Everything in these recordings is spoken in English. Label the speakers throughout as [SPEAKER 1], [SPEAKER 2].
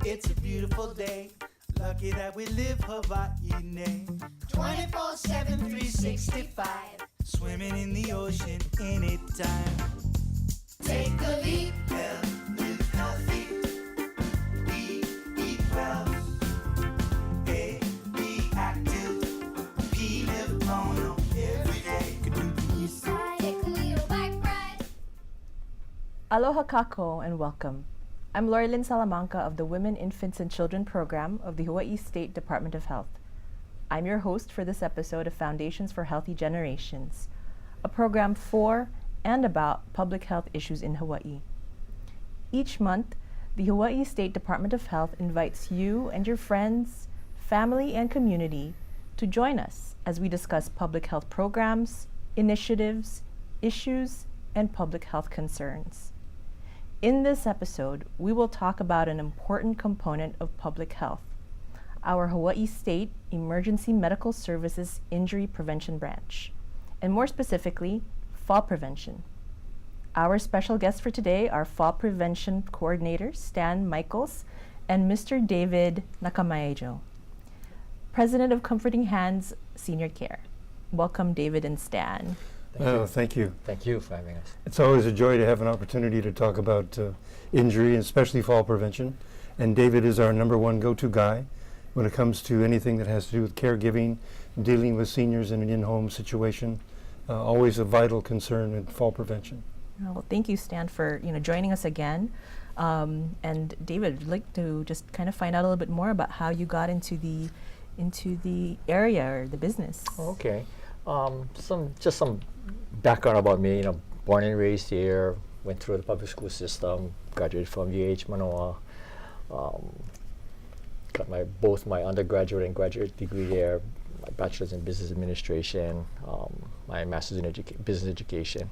[SPEAKER 1] It's a beautiful day. Lucky that we live Hawaii. 24/7, 365. Swimming in the ocean anytime. Take a leap. Live healthy. Eat well. A, be active. P, live mono. Every day.
[SPEAKER 2] Take a little bike ride.
[SPEAKER 3] Aloha kako and welcome. I'm Lorilyn Salamanca of the Women, Infants, and Children program of the Hawaii State Department of Health. I'm your host for this episode of Foundations for Healthy Generations, a program for and about public health issues in Hawaii. Each month, the Hawaii State Department of Health invites you and your friends, family, and community to join us as we discuss public health programs, initiatives, issues, and public health concerns. In this episode, we will talk about an important component of public health, our Hawaii State Emergency Medical Services Injury Prevention Branch, and more specifically, fall prevention. Our special guests for today are Fall Prevention Coordinator Stan Michaels and Mr. David Nakamaejo, President of Comforting Hands Senior Care. Welcome, David and Stan.
[SPEAKER 4] Thank you.
[SPEAKER 5] Thank you for having us.
[SPEAKER 4] It's always a joy to have an opportunity to talk about injury, and especially fall prevention. And David is our number one go-to guy when it comes to anything that has to do with caregiving, dealing with seniors in an in-home situation. Always a vital concern in fall prevention.
[SPEAKER 3] Well, thank you, Stan, for joining us again. And David, I'd like to just kind of find out a little bit more about how you got into the area or the business.
[SPEAKER 5] Okay. Some background about me. Born and raised here. Went through the public school system. Graduated from UH Manoa. Got both my undergraduate and graduate degree there. My bachelor's in business administration. My master's in business education.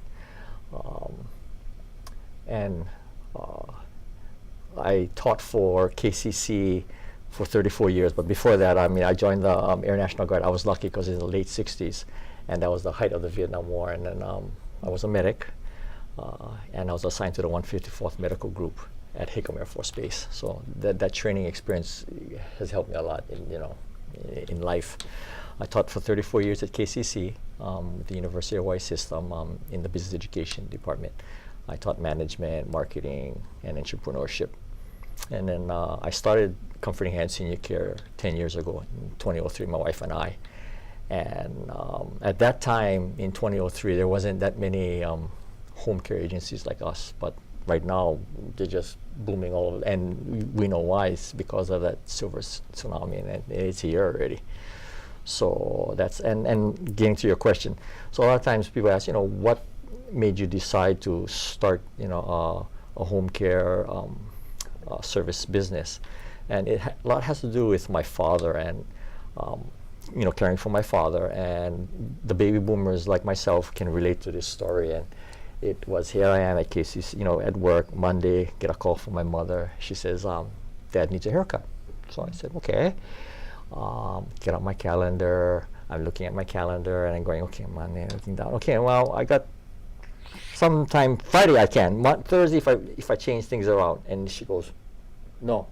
[SPEAKER 5] And I taught for KCC for 34 years, but before that, I joined the Air National Guard. I was lucky because in the late 60s, and that was the height of the Vietnam War, and then I was a medic, and I was assigned to the 154th Medical Group at Hickam Air Force Base. So that training experience has helped me a lot in life. I taught for 34 years at KCC, the University of Hawaii system, in the business education department. I taught management, marketing, and entrepreneurship. And then I started Comforting Hands Senior Care 10 years ago, in 2003, my wife and I. And at that time, in 2003, there wasn't that many home care agencies like us. But right now, they're just booming all over. And we know why. It's because of that silver tsunami, and it's here already. So that's, and getting to your question. So a lot of times people ask, what made you decide to start, a home care service business? And a lot has to do with my father and, caring for my father. And the baby boomers like myself can relate to this story. And it was, here I am at KCC, at work, Monday, get a call from my mother. She says, Dad needs a haircut. So I said, okay. Get out my calendar. I'm looking at my calendar and I'm going, okay, Monday, everything down. Okay, well, I got sometime Friday I can. Thursday if I change things around. And she goes, no.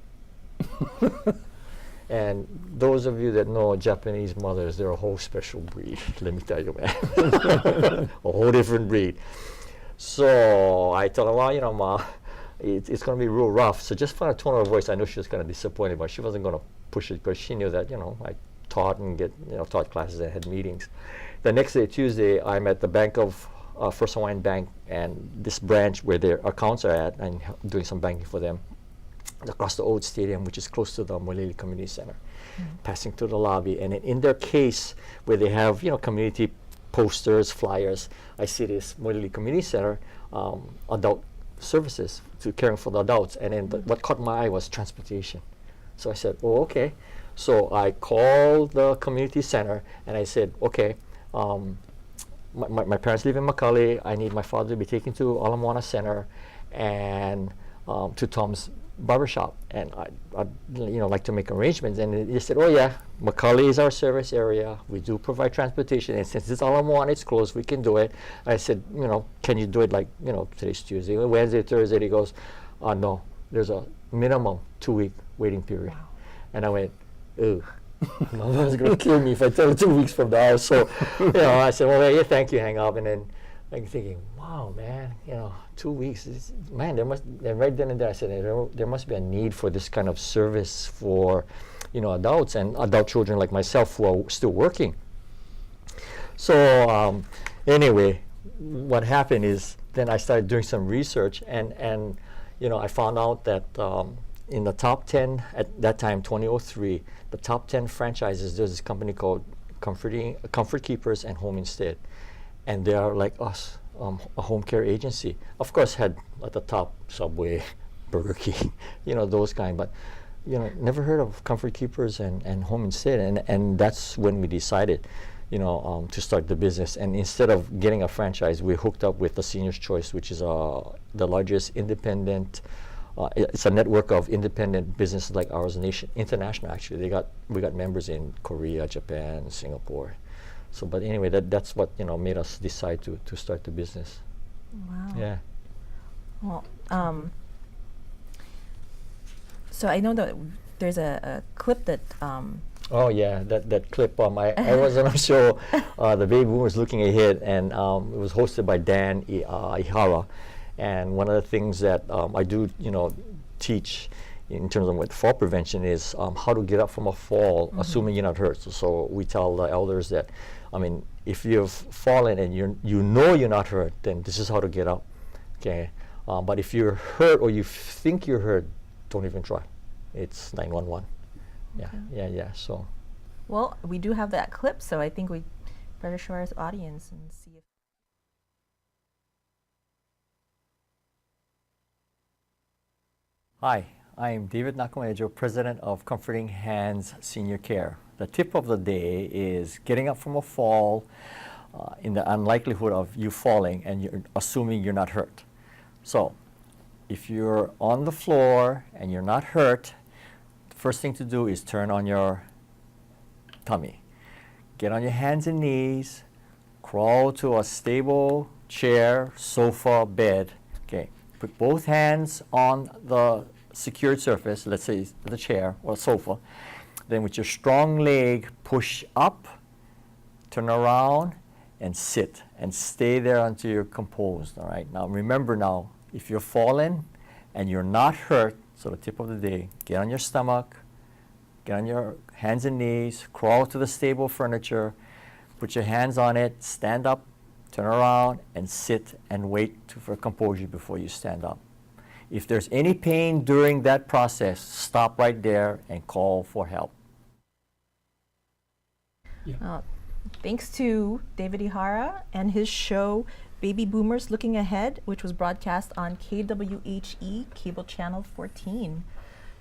[SPEAKER 5] And those of you that know Japanese mothers, they're a whole special breed. Let me tell you, man. A whole different breed. So I told her, well, Ma, it's going to be real rough. So just from a tone of her voice, I knew she was kind of disappointed, but she wasn't going to push it because she knew that, I taught and taught classes and had meetings. The next day, Tuesday, I'm at the Bank of First Hawaiian Bank, and this branch where their accounts are at, and doing some banking for them, across the old stadium, which is close to the Molili Community Center. Passing through the lobby, and in their case, where they have community posters, flyers, I see this Molili Community Center, adult services to caring for the adults, and then what caught my eye was transportation. So I said, oh, okay. So I called the community center and I said, okay, my parents live in Makali. I need my father to be taken to Ala Moana Center and to Tom's barbershop. And I'd like to make arrangements. And they said, oh yeah, Makali is our service area. We do provide transportation. And since it's Ala Moana, it's closed, we can do it. I said, can you do it today's Tuesday, Wednesday, Thursday? He goes, no, there's a minimum 2-week waiting period. Wow. And I went, ugh. My mom's going to kill me if I tell her 2 weeks from now. So, I said, well, yeah, thank you, hang up. And then I'm thinking, wow, man, 2 weeks. Man, and right then and there I said, there must be a need for this kind of service for, adults and adult children like myself who are still working. So anyway, what happened is then I started doing some research and I found out that in the top 10 at that time, 2003, the top 10 franchises, there's this company called Comfort Keepers and Home Instead, and they are like us, a home care agency. Of course, had at the top Subway, Burger King, those kind, but never heard of Comfort Keepers and Home Instead, and that's when we decided, to start the business. And instead of getting a franchise, we hooked up with the Seniors Choice, which is the largest independent. It's a network of independent businesses like ours, international actually. We got members in Korea, Japan, Singapore. So, but anyway, that's what made us decide to start the business.
[SPEAKER 3] Wow.
[SPEAKER 5] Yeah.
[SPEAKER 3] Well, so I know that there's a clip that.
[SPEAKER 5] Oh yeah, that clip. I was on a show, the Baby Boomers Looking Ahead, and it was hosted by Dan Ihara. And one of the things that I do, teach in terms of fall prevention is how to get up from a fall, assuming you're not hurt. So we tell the elders that, if you've fallen and you're not hurt, then this is how to get up. Okay, but if you're hurt or you think you're hurt, don't even try. It's 911. Okay. Yeah. So.
[SPEAKER 3] Well, we do have that clip, so I think we better show our audience and see if.
[SPEAKER 5] Hi, I'm David Nakamejo, President of Comforting Hands Senior Care. The tip of the day is getting up from a fall in the unlikelihood of you falling and you're assuming you're not hurt. So, if you're on the floor and you're not hurt, the first thing to do is turn on your tummy. Get on your hands and knees, crawl to a stable chair, sofa, bed. Okay, put both hands on the secured surface, let's say the chair or sofa. Then with your strong leg, push up, turn around, and sit. And stay there until you're composed, all right? Now remember now, if you're fallen and you're not hurt, so the tip of the day, get on your stomach, get on your hands and knees, crawl to the stable furniture, put your hands on it, stand up, turn around, and sit and wait for composure before you stand up. If there's any pain during that process, stop right there and call for help.
[SPEAKER 3] Yeah. Thanks to David Ihara and his show, Baby Boomers Looking Ahead, which was broadcast on KWHE, Cable Channel 14.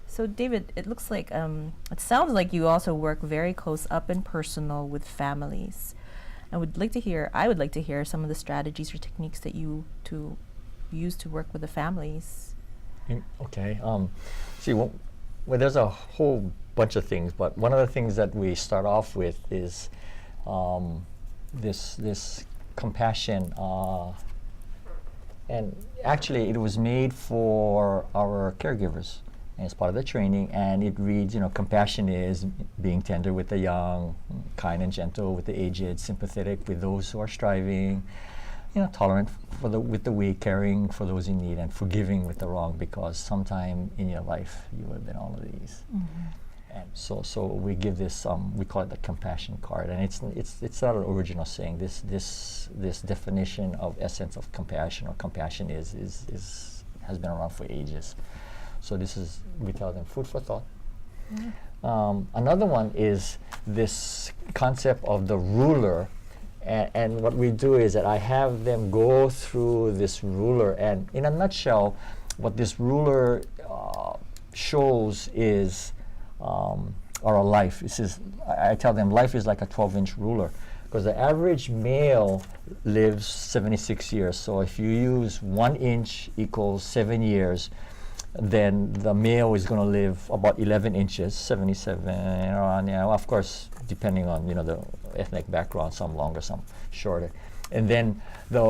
[SPEAKER 3] So David, it looks like, it sounds like you also work very close up and personal with families. I would like to hear some of the strategies or techniques that you use to work with the families.
[SPEAKER 5] Okay. Well, there's a whole bunch of things, but one of the things that we start off with is this compassion, and actually it was made for our caregivers as part of the training, and it reads, compassion is being tender with the young, kind and gentle with the aged, sympathetic with those who are striving, tolerant with the weak, caring for those in need, and forgiving with the wrong, because sometime in your life you have been all of these. And so we give this, we call it the compassion card, and it's not an original saying. This definition of essence of compassion or compassion has been around for ages. So we tell them food for thought. Another one is this concept of the ruler. And what we do is that I have them go through this ruler, and in a nutshell, what this ruler shows is our life. I tell them life is like a 12-inch ruler, because the average male lives 76 years. So if you use 1 inch equals 7 years, then the male is going to live about 11 inches, 77, around, of course, depending on the ethnic background, some longer, some shorter. And then the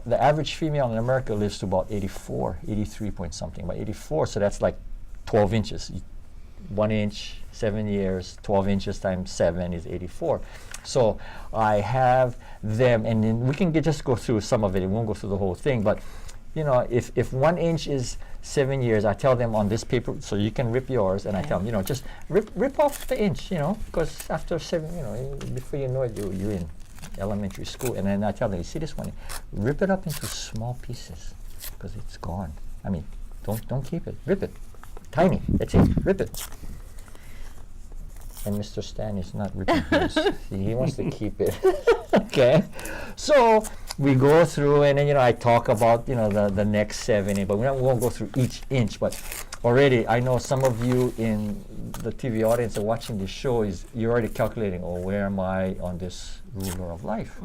[SPEAKER 5] the average female in America lives to about 84, 83 point something, about 84. So that's like 12 inches. 1 inch, 7 years, 12 inches times 7 is 84. So I have them, and then we can just go through some of it. We won't go through the whole thing, but you know, if 1 inch is 7 years, I tell them on this paper, so you can rip yours, and I tell them, you know, just rip off the inch, you know, because after 7, you know, before you know it, you're in elementary school. And then I tell them, you see this one, rip it up into small pieces, because it's gone. I mean, don't keep it, rip it, tiny. That's it, rip it. And Mr. Stan is not ripping his. He wants to keep it. Okay, so we go through, and then, you know, I talk about, you know, the next 7, but we won't go through each inch. But already, I know some of you in the TV audience are watching this show. You're already calculating, oh, where am I on this ruler of life?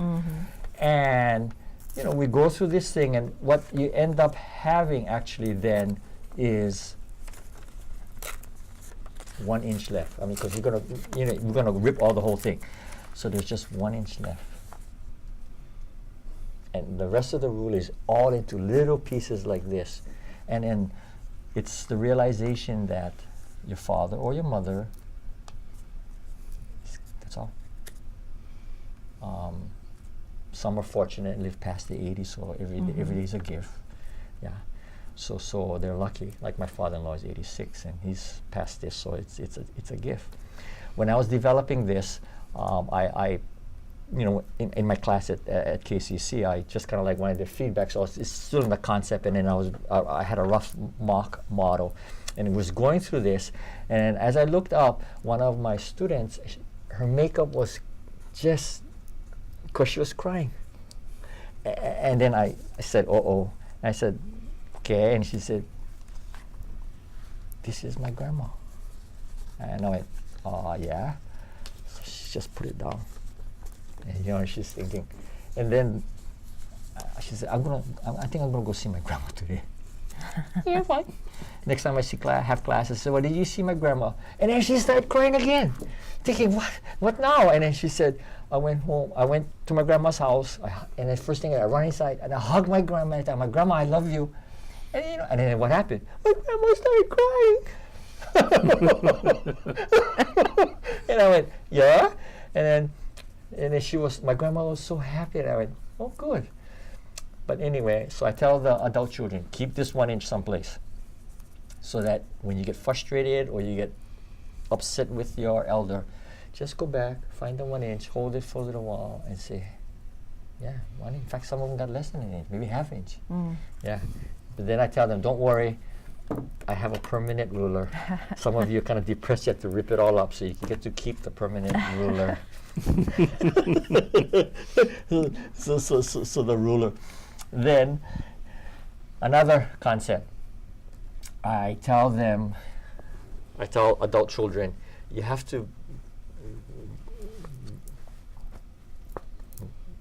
[SPEAKER 5] And you know, we go through this thing, and what you end up having actually then is 1 inch left. I mean, because you're gonna, you know, we're gonna rip all the whole thing. So there's just 1 inch left. And the rest of the rule is all into little pieces like this. And then it's the realization that your father or your mother, that's all. Some are fortunate and live past the 80s, so every day is a gift. Yeah. So they're lucky. Like my father-in-law is 86, and he's past this, so it's a gift. When I was developing this, I you know, in my class at KCC, I just kind of like wanted their feedback. So it's still in the concept, and then I had a rough mock model, and it was going through this. And as I looked up, one of my students, her makeup was just because she was crying. And then I said, oh. And I said, okay. And she said, this is my grandma. And I went, oh, yeah. So she just put it down. And, you know, she's thinking. And then she said, I think I'm going to go see my grandma today. Yeah, fine. Next time I have class, I said, well, did you see my grandma? And then she started crying again, thinking, what now? And then she said, I went home. I went to my grandma's house, and the first thing I run inside, and I hugged my grandma, and I said, my grandma, I love you. And, you know, and then what happened? My grandma started crying. And I went, yeah? And then my grandma was so happy, and I went, oh, good. But anyway, so I tell the adult children, keep this 1 inch someplace, so that when you get frustrated or you get upset with your elder, just go back, find the 1 inch, hold it for a little while, and say, yeah, 1 inch. In fact, some of them got less than an inch, maybe ½ inch. Yeah. But then I tell them, don't worry, I have a permanent ruler. Some of you are kind of depressed, you have to rip it all up, so you can get to keep the permanent ruler. So the ruler. Then another concept. I tell adult children, you have to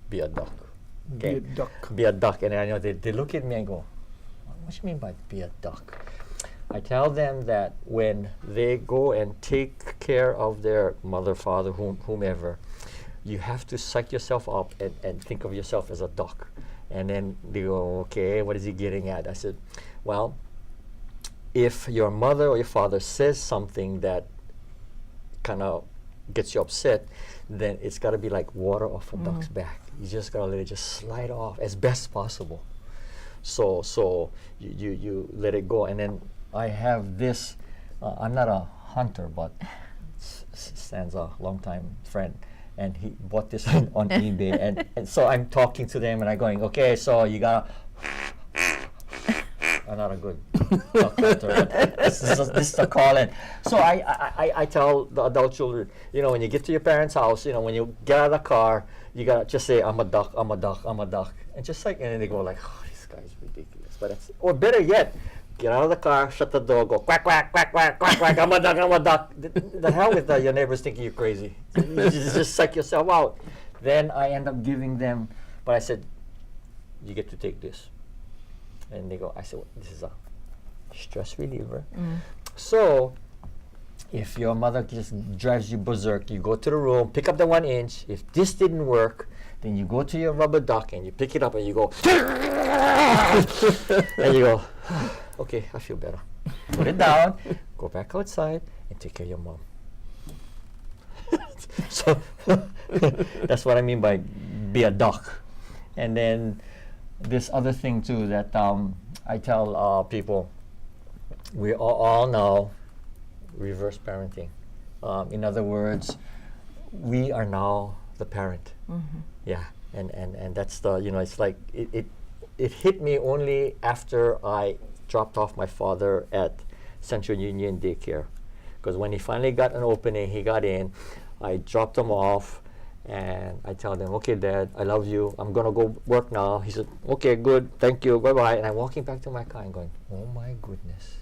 [SPEAKER 5] be a duck. Okay?
[SPEAKER 4] Be a duck.
[SPEAKER 5] Be a duck. And I know they look at me and go, what do you mean by be a duck? I tell them that when they go and take care of their mother, father, whomever, you have to psych yourself up and think of yourself as a duck. And then they go, okay, what is he getting at? I said, well, if your mother or your father says something that kind of gets you upset, then it's got to be like water off a duck's back. You just got to let it just slide off as best possible. So you let it go. And then I have this, I'm not a hunter, but Stan's a longtime friend. And he bought this on eBay, and so I'm talking to them, and I'm going, okay, so you gotta. I'm not a good duck hunter. This is a call in. So I tell the adult children, you know, when you get to your parents' house, you know, when you get out of the car, you gotta just say, I'm a duck, I'm a duck, I'm a duck, and just like, and then they go like, oh, this guy's ridiculous. But that's, or better yet, get out of the car, shut the door, go quack, quack, quack, quack, quack, quack, I'm a duck, I'm a duck. The hell with that, your neighbors thinking you're crazy. You just psych yourself out. Then I end up giving them, but I said, you get to take this. And they go, I said, well, this is a stress reliever. So if your mother just drives you berserk, you go to the room, pick up the 1 inch. If this didn't work, Then you go to your rubber duck and you pick it up and you go, and you go, okay, I feel better. Put it down, go back outside and take care of your mom. So that's what I mean by be a duck. And then this other thing too that I tell people, we are all now reverse parenting. In other words, we are now the parent. Yeah, and that's the, it's like it hit me only after I dropped off my father at Central Union Daycare, because when he finally got an opening, he got in, I dropped him off and I tell them, okay, Dad, I love you, I'm gonna go work now. He said, okay, good, thank you, bye-bye. And I'm walking back to my car and going, oh my goodness,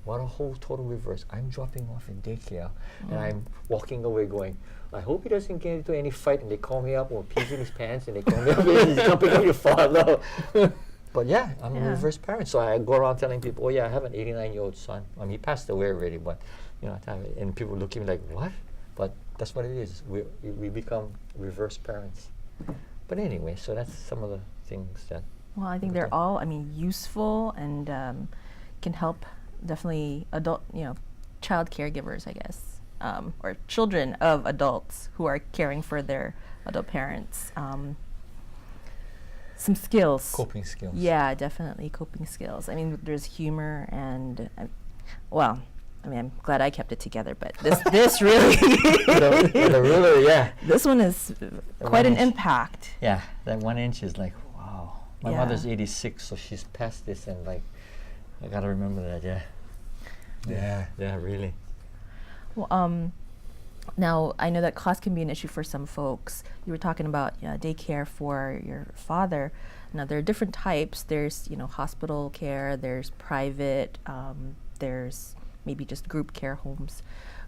[SPEAKER 5] what a whole total reverse. I'm dropping off in daycare and I'm walking away going, I hope he doesn't get into any fight and they call me up or pees in his pants and they call me up and he's jumping on your father. But yeah, I'm a reverse parent. So I go around telling people, oh yeah, I have an 89-year-old son. I mean, he passed away already, but and people look at me like, what? But that's what it is. We become reverse parents. But anyway, so that's some of the things that.
[SPEAKER 3] Well, I think they're all, useful and can help definitely child caregivers, I guess. Or children of adults who are caring for their adult parents. Some skills.
[SPEAKER 5] Coping skills.
[SPEAKER 3] Yeah, definitely coping skills. I mean, there's humor and, I'm glad I kept it together, but this really, this one is quite an impact.
[SPEAKER 5] Yeah, that 1 inch is like, wow. My
[SPEAKER 3] Yeah.
[SPEAKER 5] mother's 86, so she's past this and like, I gotta remember that, yeah, really.
[SPEAKER 3] Well, now, I know that cost can be an issue for some folks. You were talking about daycare for your father. Now, there are different types. There's, hospital care, there's private, there's maybe just group care homes.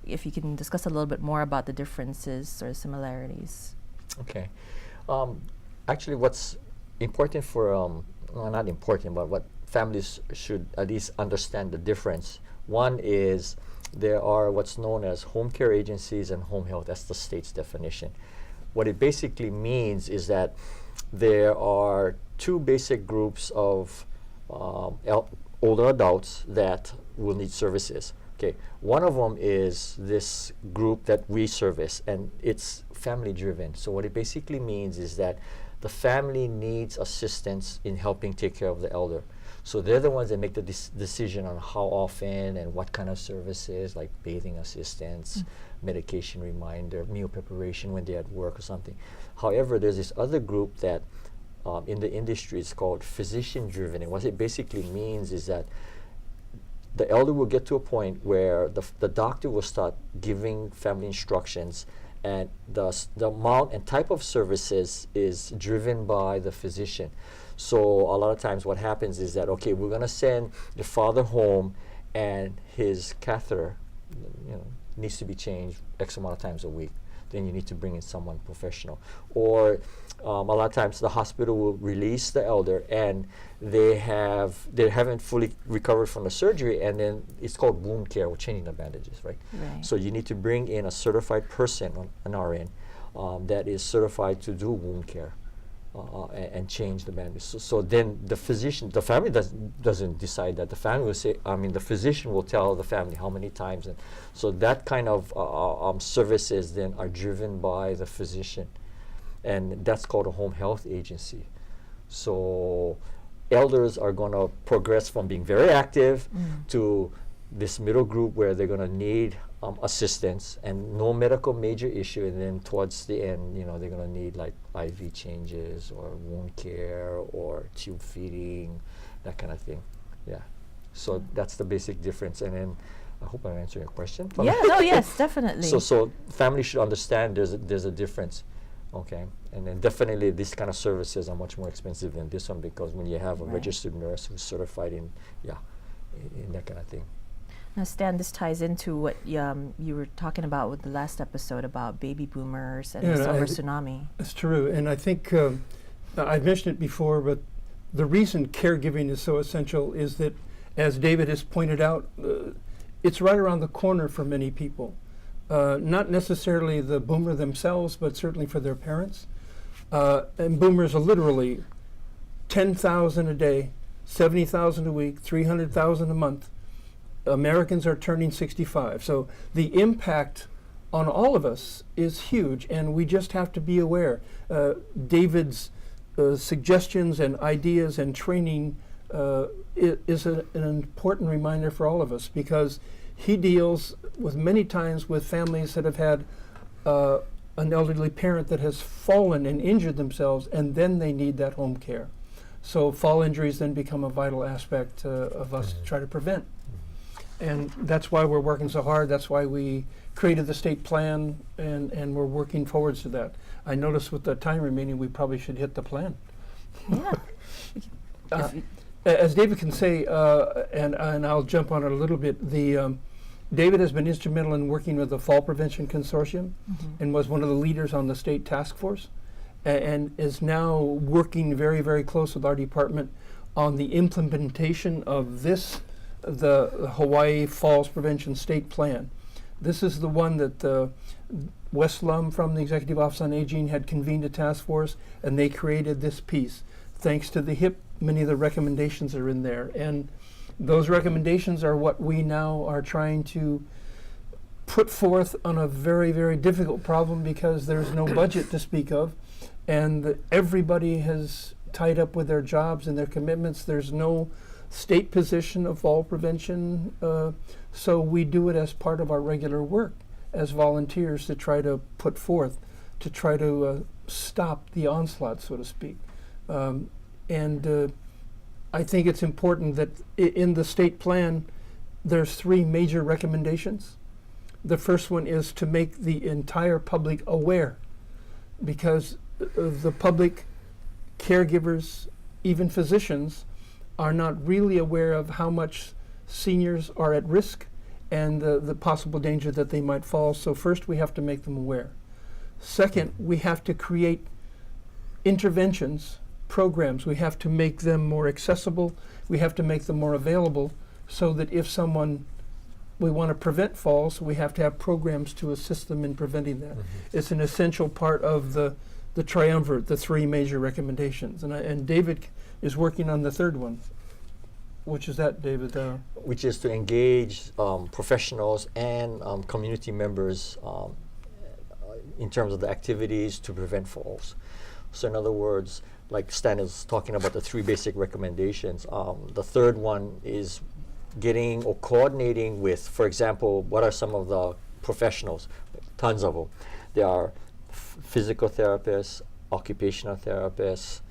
[SPEAKER 3] If you can discuss a little bit more about the differences or similarities.
[SPEAKER 5] Okay. Actually, what's important for, well, not important, but what families should at least understand the difference. One is there are what's known as home care agencies and home health. That's the state's definition. What it basically means is that there are two basic groups of older adults that will need services. Okay, one of them is this group that we service, and it's family driven. So what it basically means is that the family needs assistance in helping take care of the elder. So they're the ones that make the decision on how often and what kind of services, like bathing assistance, medication reminder, meal preparation when they're at work or something. However, there's this other group that in the industry is called physician driven. And what it basically means is that the elder will get to a point where the doctor will start giving family instructions, and the amount and type of services is driven by the physician. So a lot of times what happens is that, okay, we're going to send the father home and his catheter needs to be changed X amount of times a week. Then you need to bring in someone professional. Or a lot of times the hospital will release the elder and they haven't fully recovered from the surgery, and then it's called wound care, or changing the bandages, right? So you need to bring in a certified person, an RN, that is certified to do wound care. And change the bandage. So then the family doesn't decide that. The family will say, the physician will tell the family how many times. And so that kind of services then are driven by the physician. And that's called a home health agency. So elders are going to progress from being very active to this middle group where they're going to need assistance and no medical major issue, and then towards the end, they're going to need like IV changes or wound care or tube feeding, that kind of thing. Yeah. So that's the basic difference. And then I hope I'm answering your question.
[SPEAKER 3] Yes, definitely.
[SPEAKER 5] So families should understand there's a difference. Okay. And then definitely these kind of services are much more expensive than this one, because when you have a registered nurse who's certified in that kind of thing.
[SPEAKER 3] Now, Stan, this ties into what you were talking about with the last episode about baby boomers and the silver tsunami.
[SPEAKER 4] That's true. And I think I've mentioned it before, but the reason caregiving is so essential is that, as David has pointed out, it's right around the corner for many people. Not necessarily the boomer themselves, but certainly for their parents.
[SPEAKER 6] And boomers are literally 10,000 a day, 70,000 a week, 300,000 a month. Americans are turning 65. So the impact on all of us is huge, and we just have to be aware. David's suggestions and ideas and training is an important reminder for all of us, because he deals with many times with families that have had an elderly parent that has fallen and injured themselves, and then they need that home care. So fall injuries then become a vital aspect of us to try to prevent. And that's why we're working so hard. That's why we created the state plan, and we're working forwards to that. I noticed with the time remaining, we probably should hit the plan.
[SPEAKER 3] Yeah.
[SPEAKER 6] As David can say, and I'll jump on it a little bit, David has been instrumental in working with the Fall Prevention Consortium and was one of the leaders on the state task force, and is now working very, very close with our department on the implementation of the Hawaii Falls Prevention State Plan. This is the one that Wes Lum from the Executive Office on Aging had convened a task force, and they created this piece. Thanks to the HIP, many of the recommendations are in there. And those recommendations are what we now are trying to put forth on a very, very difficult problem, because there's no budget to speak of, and everybody has tied up with their jobs and their commitments. There's no state position of fall prevention, so we do it as part of our regular work as volunteers to try to put forth, to try to stop the onslaught, so to speak. And I think it's important that in the state plan, there's 3 major recommendations. The first one is to make the entire public aware, because the public, caregivers, even physicians, are not really aware of how much seniors are at risk and the possible danger that they might fall. So first, we have to make them aware. Second, we have to create interventions, programs. We have to make them more accessible. We have to make them more available, so that if we want to prevent falls, we have to have programs to assist them in preventing that. It's an essential part of the triumvirate, the 3 major recommendations. And David is working on the third one. Which is that, David?
[SPEAKER 5] Which is to engage professionals and community members in terms of the activities to prevent falls. So in other words, like Stan is talking about the 3 basic recommendations, the third one is getting or coordinating with, for example, what are some of the professionals? Tons of them. There are physical therapists, occupational therapists,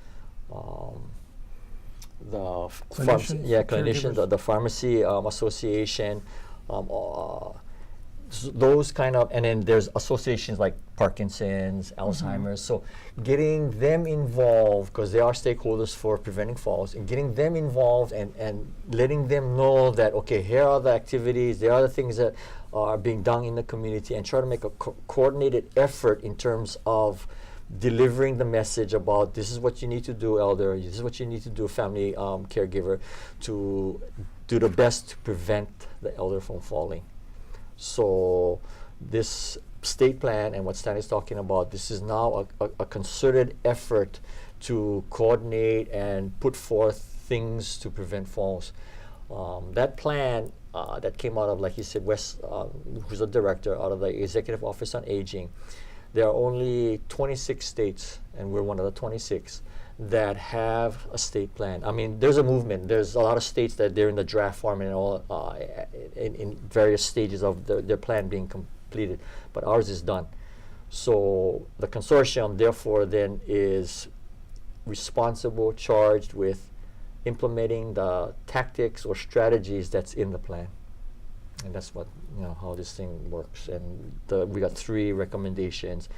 [SPEAKER 5] clinicians, the pharmacy association, those kind of, and then there's associations like Parkinson's, Alzheimer's. So getting them involved, because they are stakeholders for preventing falls, and getting them involved and letting them know that, okay, here are the activities, there are the things that are being done in the community, and try to make a coordinated effort in terms of delivering the message about this is what you need to do, elder, this is what you need to do, family caregiver, to do the best to prevent the elder from falling. So this state plan and what Stan is talking about, this is now a concerted effort to coordinate and put forth things to prevent falls. That plan that came out of, like he said, Wes, who's a director out of the Executive Office on Aging, there are only 26 states, and we're one of the 26, that have a state plan. I mean, there's a movement. There's a lot of states that they're in the draft form and all, in various stages of their plan being completed, but ours is done. So the consortium, therefore, then is responsible, charged with implementing the tactics or strategies that's in the plan. And that's what, how this thing works. And we got 3 recommendations,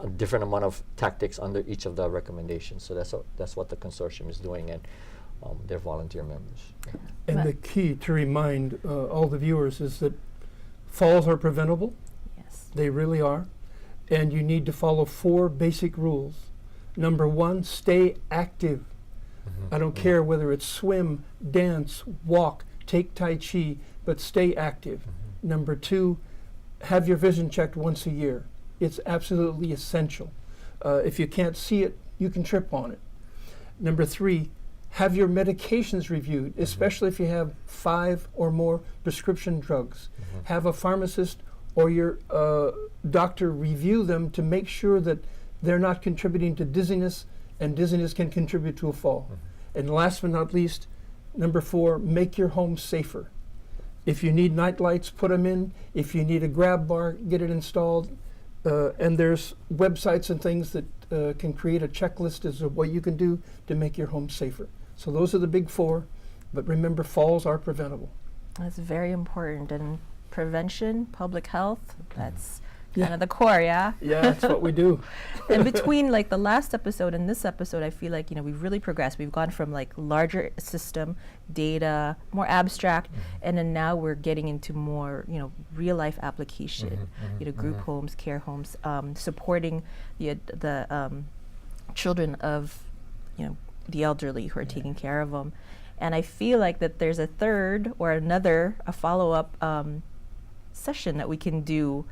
[SPEAKER 5] a different amount of tactics under each of the recommendations. So that's what the consortium is doing, and they're volunteer members.
[SPEAKER 6] And the key to remind all the viewers is that falls are preventable.
[SPEAKER 3] Yes.
[SPEAKER 6] They really are. And you need to follow 4 basic rules. Number 1, stay active. I don't care whether it's swim, dance, walk, take Tai Chi, but stay active. Number 2, have your vision checked once a year. It's absolutely essential. If you can't see it, you can trip on it. Number 3, have your medications reviewed, especially if you have 5 or more prescription drugs. Have a pharmacist or your doctor review them to make sure that they're not contributing to dizziness, and dizziness can contribute to a fall. And last but not least, number 4, make your home safer. If you need night lights, put them in. If you need a grab bar, get it installed. And there's websites and things that can create a checklist as to what you can do to make your home safer. So those are the big 4, but remember, falls are preventable.
[SPEAKER 3] That's very important. And prevention, public health, that's kind of the core, yeah?
[SPEAKER 6] Yeah, that's what we do.
[SPEAKER 3] And between like the last episode and this episode, I feel like, we've really progressed. We've gone from like larger system, data, more abstract, and then now we're getting into more, real life application, group homes, care homes, supporting the children of, the elderly who are taking care of them. And I feel like that there's a third or a follow-up session that we can do.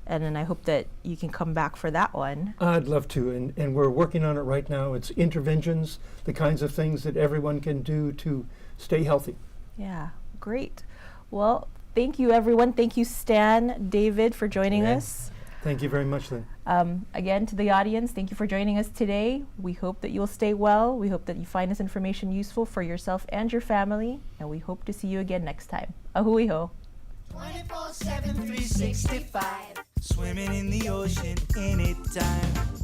[SPEAKER 3] And then I hope that you can come back for that one.
[SPEAKER 6] I'd love to, and we're working on it right now. It's interventions, the kinds of things that everyone can do to stay healthy.
[SPEAKER 3] Yeah, great. Well, thank you, everyone. Thank you, Stan, David, for joining us.
[SPEAKER 6] Thank you very much, Lynn.
[SPEAKER 3] Again, to the audience, thank you for joining us today. We hope that you'll stay well. We hope that you find this information useful for yourself and your family. And we hope to see you again next time. Ahui ho.
[SPEAKER 1] 24/7, 365. Swimming in the ocean anytime.